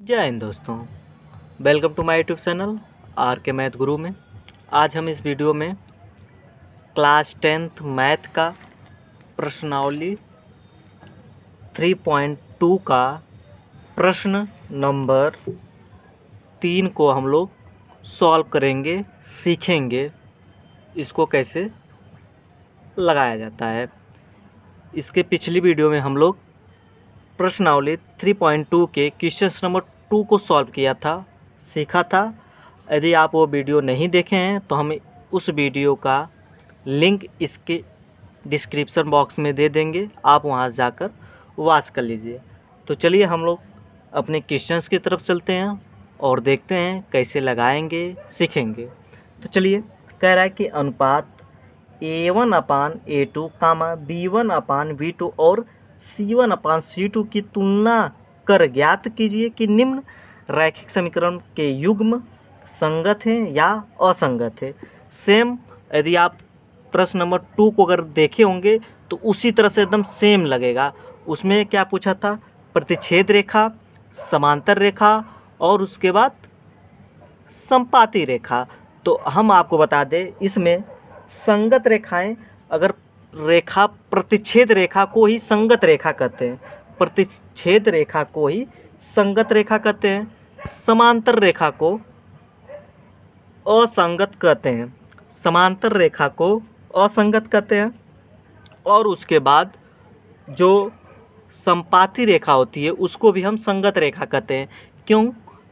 जय हिंद दोस्तों, welcome to my YouTube channel R K math Guru में। आज हम इस वीडियो में क्लास 10th मैथ का प्रश्नावली 3.2 का प्रश्न नंबर 3 को हम लोग सॉल्व करेंगे, सीखेंगे इसको कैसे लगाया जाता है। इसके पिछली वीडियो में हम लोग प्रश्नावली 3.2 के क्वेश्चन नंबर 2 को सॉल्व किया था, सीखा था। यदि आप वो वीडियो नहीं देखे हैं तो हम उस वीडियो का लिंक इसके डिस्क्रिप्शन बॉक्स में दे देंगे, आप वहां जाकर वॉच कर लीजिए। तो चलिए हम लोग अपने क्वेश्चंस की तरफ चलते हैं और देखते हैं कैसे लगाएंगे, सीखेंगे। तो चलिए, कह रहा है कि अनुपात A1/A2, B1/B2 और C1/C2 की तुलना कर ज्ञात कीजिए कि निम्न रैखिक समीकरण के युग्म संगत हैं या असंगत है। सेम, यदि आप प्रश्न नंबर 2 को अगर देखे होंगे तो उसी तरह से एकदम सेम लगेगा। उसमें क्या पूछा था? प्रतिच्छेद रेखा, समांतर रेखा और उसके बाद संपाती रेखा। तो हम आपको बता दें, इसमें संगत रेखाएं, अगर रेखा प्रतिच्छेद रेखा को ही संगत रेखा कहते हैं, प्रतिच्छेद रेखा को ही संगत रेखा कहते हैं, समांतर रेखा को असंगत कहते हैं, समांतर रेखा को असंगत कहते हैं। और उसके बाद जो संपाती रेखा होती है उसको भी हम संगत रेखा कहते हैं।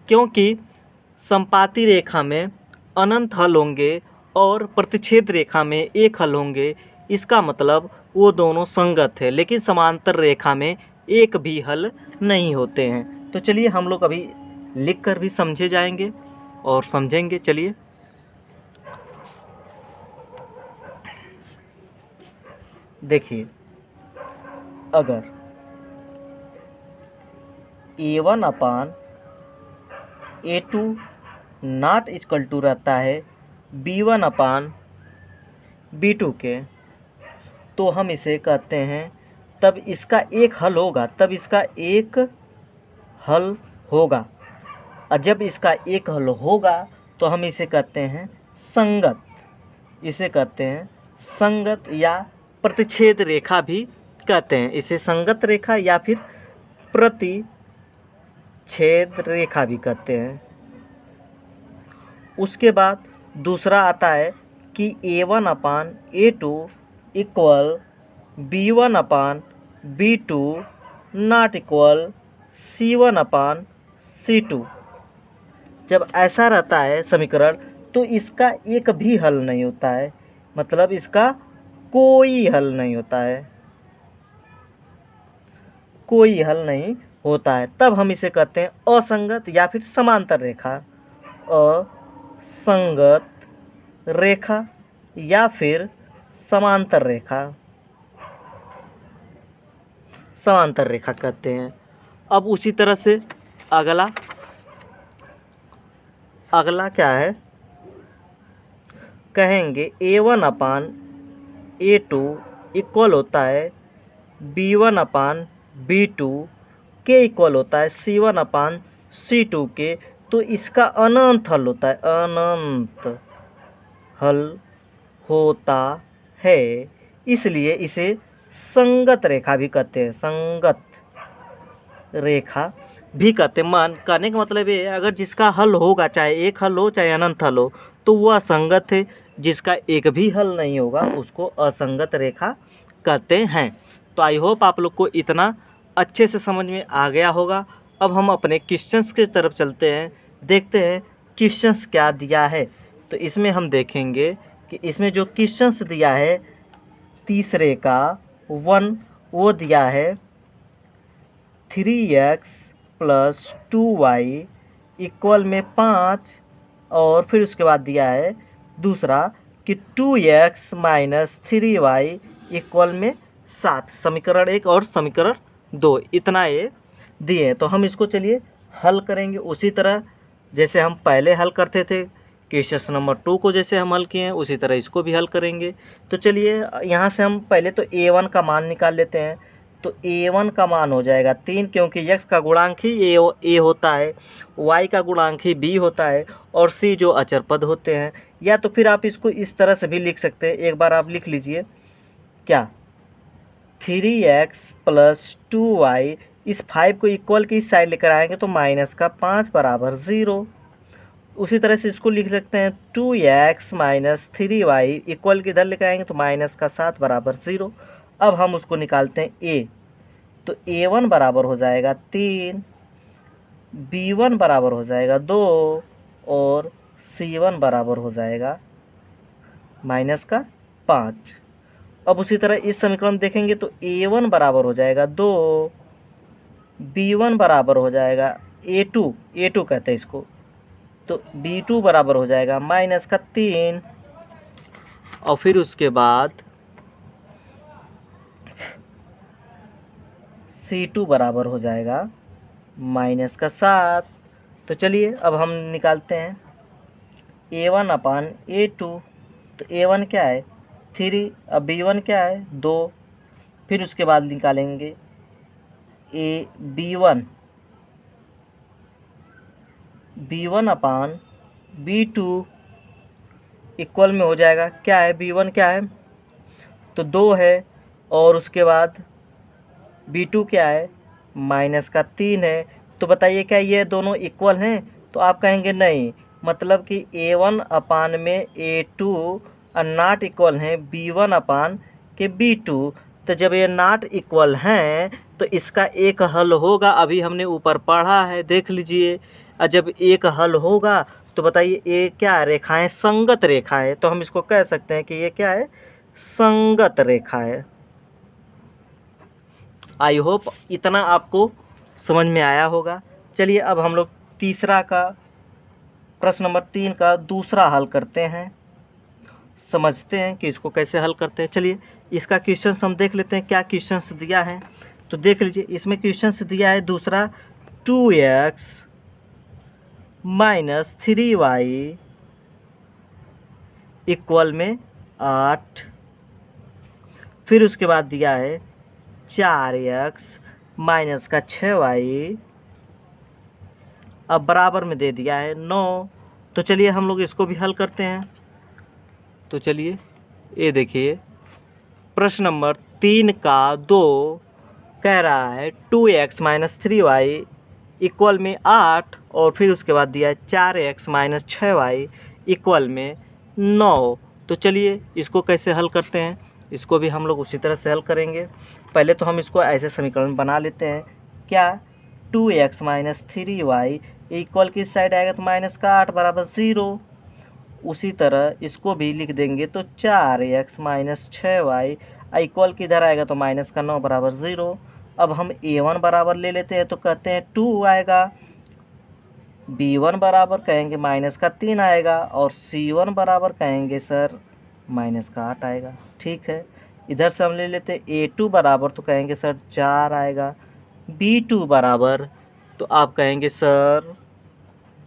क्योंकि संपाती रेखा में अनंत हल होंगे और प्रतिच्छेद रेखा में एक हल होंगे, इसका मतलब वो दोनों संगत है। लेकिन समांतर रेखा में एक भी हल नहीं होते हैं। तो चलिए हम लोग अभी लिख कर भी समझे जाएंगे और समझेंगे। चलिए, देखिए, अगर A1/A2 नॉट इक्वल टू रहता है B1/B2 के, तो हम इसे कहते हैं, तब इसका एक हल होगा, और जब इसका एक हल होगा तो हम इसे कहते हैं संगत, इसे कहते हैं संगत या प्रतिच्छेद रेखा भी कहते हैं। इसे संगत रेखा या फिर प्रतिच्छेद रेखा भी कहते हैं। उसके बाद दूसरा आता है कि A1/A2 equal B1/B2 not equal C1/C2। जब ऐसा रहता है समीकरण तो इसका एक भी हल नहीं होता है, मतलब इसका कोई हल नहीं होता है, कोई हल नहीं होता है। तब हम इसे कहते हैं असंगत या फिर समांतर रेखा, असंगत रेखा या फिर समांतर रेखा, समांतर रेखा कहते हैं। अब उसी तरह से अगला क्या है, कहेंगे A1/A2 इक्वल होता है B1/B2 के इक्वल होता है C1/C2 के। तो इसका अनंत हल होता है, अनंत हल होता है, इसलिए इसे संगत रेखा भी कहते हैं, संगत रेखा भी कहते हैं। मान कहने का मतलब ये है, अगर जिसका हल होगा, चाहे एक हल हो चाहे अनंत हल हो, तो वह संगत है। जिसका एक भी हल नहीं होगा उसको असंगत रेखा कहते हैं। तो आई होप आप लोग को इतना अच्छे से समझ में आ गया होगा। अब हम अपने क्वेश्चंस की तरफ चलते हैं, देखते हैं क्वेश्चंस क्या दिया है। तो इसमें हम देखेंगे कि इसमें जो क्वेश्चंस दिया है, तीसरे का 1 वो दिया है 3x + 2y इक्वल में 5, और फिर उसके बाद दिया है दूसरा कि 2x - 3y इक्वल में 7। समीकरण 1 और समीकरण 2 इतना ये दिए हैं। तो हम इसको चलिए हल करेंगे उसी तरह जैसे हम पहले हल करते थे। क्वेश्चन नंबर 2 को जैसे हम हल किए हैं उसी तरह इसको भी हल करेंगे। तो चलिए यहाँ से हम पहले तो A1 का मान निकाल लेते हैं। तो a1 का मान हो जाएगा 3, क्योंकि x का गुणांक ही a होता है, y का गुणांक ही b होता है और c जो अचर पद होते हैं। या तो फिर आप इसको इस तरह से भी लिख सकते हैं, एक बार आप लिख लीजिए क्या, 3x प्लस 2y, इस 5 को इक्वल की इस साइड लेकर आएंगे तो माइनस का 5 बराबर 0। उसी तरह से इसको लिख सकते हैं 2x माइनस 3y इक्वल की इधर लेकर आएंगे तो माइनस का 7 बराबर 0। अब हम उसको निकालते हैं a, तो a1 बराबर हो जाएगा 3, b1 बराबर हो जाएगा 2 और c1 बराबर हो जाएगा माइनस का 5। अब उसी तरह इस समीकरण देखेंगे तो a1 बराबर हो जाएगा 2, b1 बराबर हो जाएगा a2 कहते हैं इसको, तो b2 बराबर हो जाएगा माइनस का 3 और फिर उसके बाद c2 बराबर हो जाएगा माइनस का 7। तो चलिए अब हम निकालते हैं a1 अपान a2, तो a1 क्या है 3, अब b1 क्या है 2, फिर उसके बाद निकालेंगे b1 अपान b2 इक्वल में हो जाएगा क्या है, b1 क्या है तो 2 है और उसके बाद b2 क्या है माइनस का 3 है। तो बताइए क्या ये दोनों इक्वल हैं, तो आप कहेंगे नहीं, मतलब कि a1 अपान में a2 नॉट इक्वल हैं b1 अपान के b2। तो जब ये नॉट इक्वल हैं तो इसका एक हल होगा, अभी हमने ऊपर पढ़ा है देख लीजिए। और जब एक हल होगा तो बताइए ये क्या रेखाएं, संगत रेखाएं, तो हम इसको कह सकते हैं कि ये क्या है, संगत रेखा है। आई होप इतना आपको समझ में आया होगा। चलिए अब हम लोग तीसरा का प्रश्न नंबर 3 का दूसरा हल करते हैं, समझते हैं कि इसको कैसे हल करते हैं। चलिए इसका क्वेश्चन हम देख लेते हैं क्या क्वेश्चन दिया है। तो देख लीजिए इसमें क्वेश्चन दिया है दूसरा 2x माइनस 3y इक्वल में 8, फिर उसके बाद दिया है 4x माइनस का 6y, अब बराबर में दे दिया है 9। तो चलिए हम लोग इसको भी हल करते हैं। तो चलिए ये देखिए प्रश्न नंबर 3 का 2 कह रहा है 2x माइनस 3y इक्वल में 8 और फिर उसके बाद दिया है 4x माइनस 6y इक्वल में 9। तो चलिए इसको कैसे हल करते हैं, इसको भी हम लोग उसी तरह से हल करेंगे। पहले तो हम इसको ऐसे समीकरण बना लेते हैं क्या, 2x माइनस 3y इक्वल की साइड आएगा तो माइनस का 8 बराबर 0। उसी तरह इसको भी लिख देंगे तो 4x माइनस 6y इक्वल की इधर आएगा तो माइनस का 9 बराबर 0। अब हम a1 बराबर ले लेते हैं तो कहते हैं 2 आएगा, b1 बराबर कहेंगे माइनस का 3 आएगा और c1 बराबर कहेंगे सर माइनस का 8 आएगा। ठीक है, इधर से हम ले लेते हैं a2 बराबर तो कहेंगे सर 4 आएगा, b2 बराबर तो आप कहेंगे सर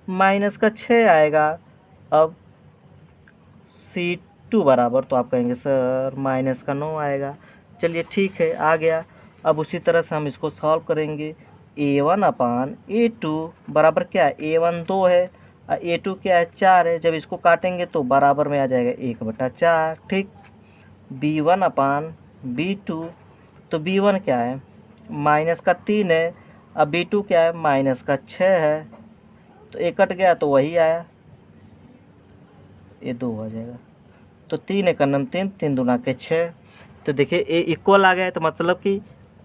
माइनस का 6 आएगा, अब c2 बराबर तो आप कहेंगे सर माइनस का 9 आएगा। चलिए ठीक है आ गया। अब उसी तरह से हम इसको सॉल्व करेंगे, a1 अपान a2 बराबर क्या है, a1 2 है और a2 क्या है 4 है, जब इसको काटेंगे तो बराबर में आ जाएगा 1/4। ठीक, b1 अपान b2, तो b1 क्या है माइनस का 3 है, अब b2 क्या है माइनस का 6 है, तो एक कट गया तो वही आया, ये 2 हो जाएगा। तो 3 एक 3, 3 दूना के 6। तो देखिए ए इक्वल आ गया है, तो मतलब कि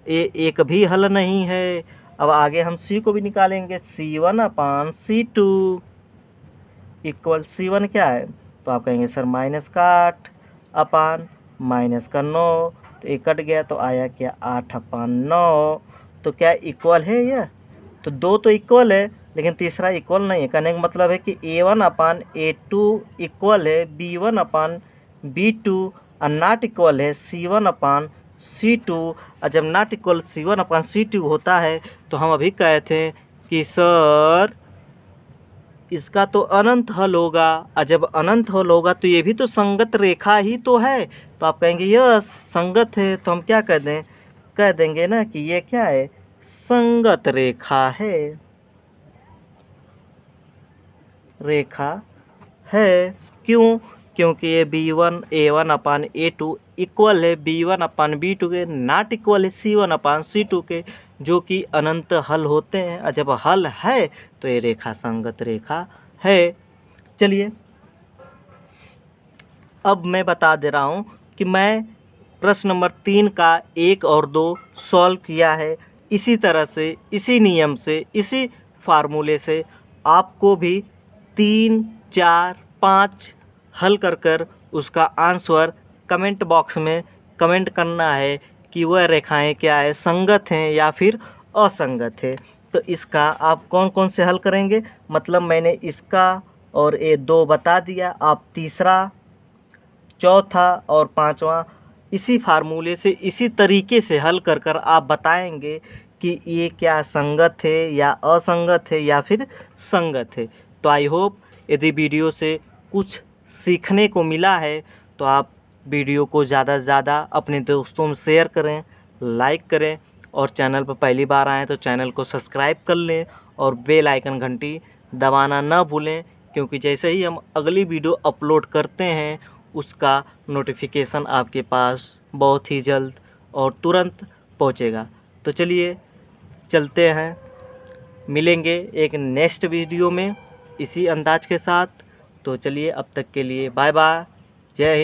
ए एक भी हल नहीं है। अब आगे हम सी को भी निकालेंगे, c1 अपान c2 इक्वल c1 क्या है, तो आप कहेंगे सर माइनस का 8 अपान माइनस का 9, तो एक कट गया तो आया क्या 8 अपान 9। तो क्या इक्वल है यह, तो 2 तो इक्वल है लेकिन तीसरा इक्वल नहीं है। कहने का मतलब है कि a1 अपान a2 इक्वल है b1 अपान b2 और नॉट इक्वल है c1 अपान c2। और जब not equal c1 upon c2 होता है तो हम अभी कहे थे कि सर इसका तो अनंत हल होगा, और जब अनंत हल होगा तो ये भी तो संगत रेखा ही तो है। तो आप कहेंगे यस संगत है, तो हम क्या कर दें, कह देंगे ना कि ये क्या है, संगत रेखा है, रेखा है। क्यों? क्योंकि ये B1A1/A2 इक्वल है B1/B2 के, नॉट इक्वल है C1/C2 के, जो कि अनंत हल होते हैं। और जब हल है तो ये रेखा संगत रेखा है। चलिए अब मैं बता दे रहा हूँ कि मैं प्रश्न नंबर 3 का 1 और 2 सॉल्व किया है। इसी तरह से, इसी नियम से, इसी फार्मूले से आपको भी 3, 4, 5 हल कर उसका आंसर कमेंट बॉक्स में कमेंट करना है कि वह रेखाएं क्या है, संगत हैं या फिर असंगत है। तो इसका आप कौन कौन से हल करेंगे, मतलब मैंने इसका और ये 2 बता दिया, आप तीसरा, चौथा और पांचवा इसी फार्मूले से, इसी तरीके से हल कर आप बताएंगे कि ये क्या संगत है या असंगत है या फिर संगत है। तो आई होप यदि वीडियो से कुछ सीखने को मिला है तो आप वीडियो को ज़्यादा से ज़्यादा अपने दोस्तों में शेयर करें, लाइक करें, और चैनल पर पहली बार आएँ तो चैनल को सब्सक्राइब कर लें और बेल आइकन घंटी दबाना न भूलें, क्योंकि जैसे ही हम अगली वीडियो अपलोड करते हैं उसका नोटिफिकेशन आपके पास बहुत ही जल्द और तुरंत पहुंचेगा। तो चलिए चलते हैं, मिलेंगे एक नेक्स्ट वीडियो में इसी अंदाज के साथ। तो चलिए अब तक के लिए बाय बाय, जय हिंद।